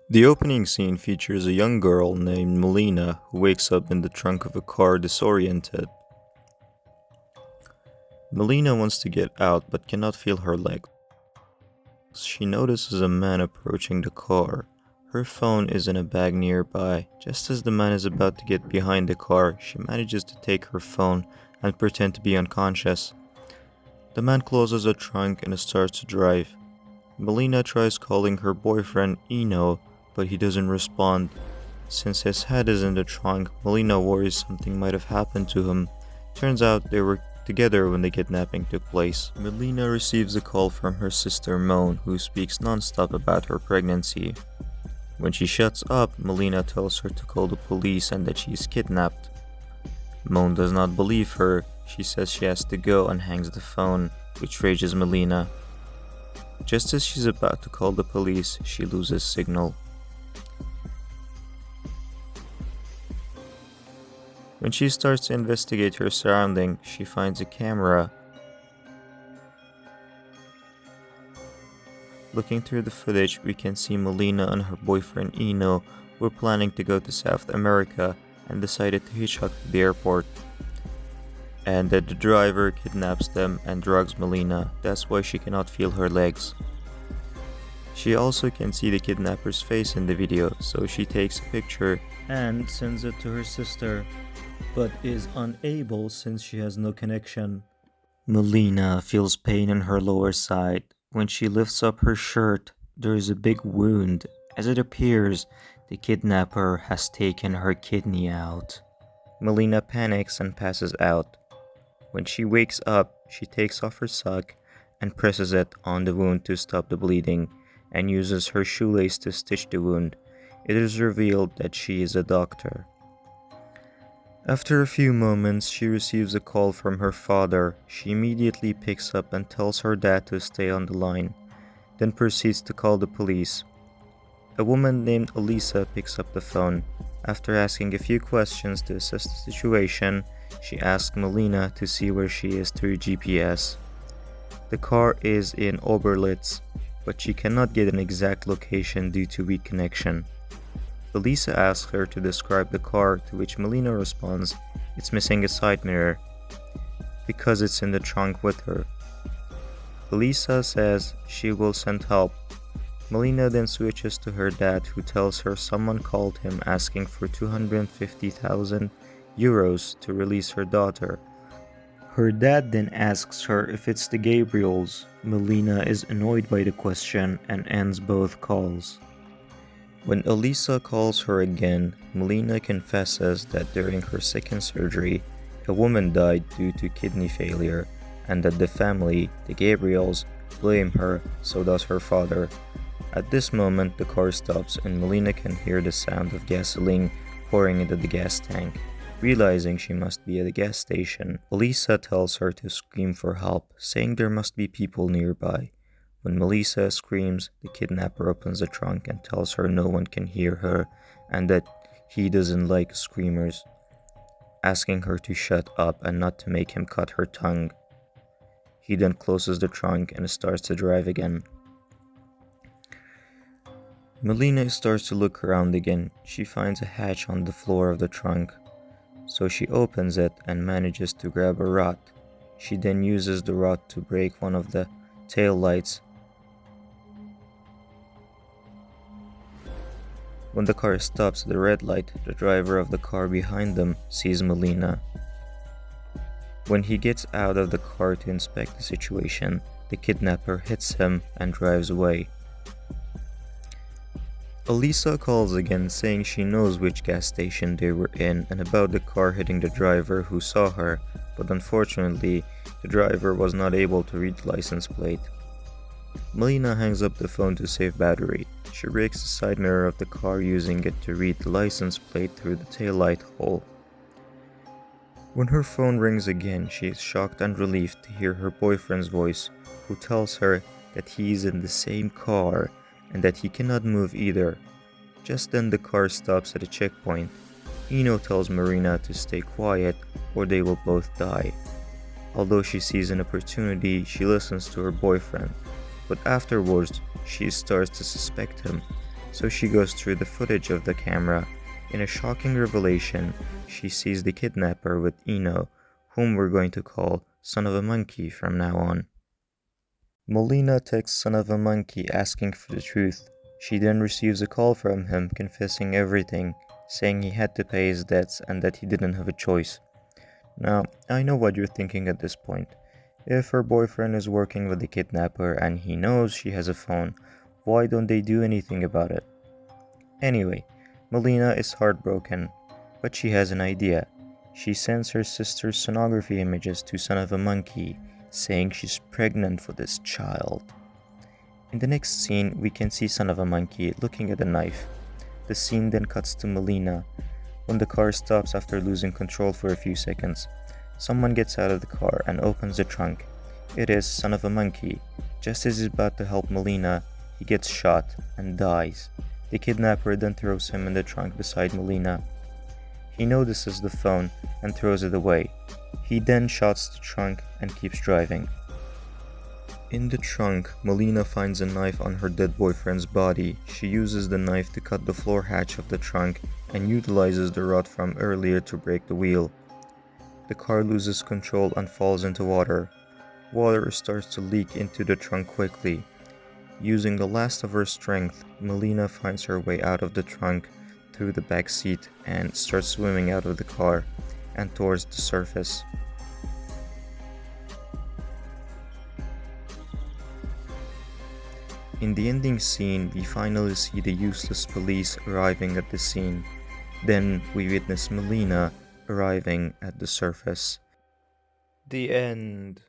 The opening scene features a young girl named Melina who wakes up in the trunk of a car disoriented. Melina wants to get out but cannot feel her legs. She notices a man approaching the car. Her phone is in a bag nearby. Just as the man is about to get behind the car, she manages to take her phone and pretend to be unconscious. The man closes the trunk and starts to drive. Melina tries calling her boyfriend Eno, but he doesn't respond. Since his head is in the trunk, Melina worries something might have happened to him. Turns out they were together when the kidnapping took place. Melina receives a call from her sister Moan, who speaks non-stop about her pregnancy. When she shuts up, Melina tells her to call the police and that she is kidnapped. Moan does not believe her. She says she has to go and hangs the phone, which rages Melina. Just as she's about to call the police, she loses signal. When she starts to investigate her surroundings, she finds a camera. Looking through the footage, we can see Melina and her boyfriend Eno were planning to go to South America and decided to hitchhike to the airport. And that the driver kidnaps them and drugs Melina. That's why she cannot feel her legs. She also can see the kidnapper's face in the video, so she takes a picture and sends it to her sister, but is unable since she has no connection. Melina feels pain in her lower side. When she lifts up her shirt, there is a big wound. As it appears, the kidnapper has taken her kidney out. Melina panics and passes out. When she wakes up, she takes off her sock and presses it on the wound to stop the bleeding, and uses her shoelace to stitch the wound. It is revealed that she is a doctor. After a few moments, she receives a call from her father. She immediately picks up and tells her dad to stay on the line, then proceeds to call the police. A woman named Elisa picks up the phone. After asking a few questions to assess the situation, she asks Melina to see where she is through GPS. The car is in Oberlitz, but she cannot get an exact location due to weak connection. Elisa asks her to describe the car, to which Melina responds, "It's missing a side mirror," because it's in the trunk with her. Elisa says she will send help. Melina then switches to her dad, who tells her someone called him asking for 250,000 euros to release her daughter. Her dad then asks her if it's the Gabriels. Melina is annoyed by the question and ends both calls. When Elisa calls her again, Melina confesses that during her second surgery, a woman died due to kidney failure, and that the family, the Gabriels, blame her, so does her father. At this moment, the car stops and Melina can hear the sound of gasoline pouring into the gas tank. Realizing she must be at a gas station, Elisa tells her to scream for help, saying there must be people nearby. When Melissa screams, the kidnapper opens the trunk and tells her no one can hear her and that he doesn't like screamers, asking her to shut up and not to make him cut her tongue. He then closes the trunk and starts to drive again. Melina starts to look around again. She finds a hatch on the floor of the trunk, so she opens it and manages to grab a rod. She then uses the rod to break one of the tail lights. When the car stops at the red light, the driver of the car behind them sees Melina. When he gets out of the car to inspect the situation, the kidnapper hits him and drives away. Elisa calls again, saying she knows which gas station they were in and about the car hitting the driver who saw her, but unfortunately, the driver was not able to read the license plate. Melina hangs up the phone to save battery. She breaks the side mirror of the car using it to read the license plate through the taillight hole. When her phone rings again, she is shocked and relieved to hear her boyfriend's voice, who tells her that he is in the same car and that he cannot move either. Just then the car stops at a checkpoint. Eno tells Marina to stay quiet or they will both die. Although she sees an opportunity, she listens to her boyfriend, but afterwards she starts to suspect him. So she goes through the footage of the camera. In a shocking revelation, she sees the kidnapper with Eno, whom we're going to call Son of a Monkey from now on. Molina texts Son of a Monkey asking for the truth. She then receives a call from him confessing everything, saying he had to pay his debts and that he didn't have a choice. Now, I know what you're thinking at this point. If her boyfriend is working with the kidnapper and he knows she has a phone, why don't they do anything about it? Anyway, Melina is heartbroken, but she has an idea. She sends her sister's sonography images to Son of a Monkey, saying she's pregnant for this child. In the next scene, we can see Son of a Monkey looking at a knife. The scene then cuts to Melina. When the car stops after losing control for a few seconds, someone gets out of the car and opens the trunk. It is Son of a Monkey. Just as he's about to help Melina, he gets shot and dies. The kidnapper then throws him in the trunk beside Melina. He notices the phone and throws it away. He then shuts the trunk and keeps driving. In the trunk, Melina finds a knife on her dead boyfriend's body. She uses the knife to cut the floor hatch of the trunk and utilizes the rod from earlier to break the wheel. The car loses control and falls into water. Water starts to leak into the trunk quickly. Using the last of her strength, Melina finds her way out of the trunk through the back seat and starts swimming out of the car and towards the surface. In the ending scene, we finally see the useless police arriving at the scene. Then we witness Melina arriving at the surface. The end.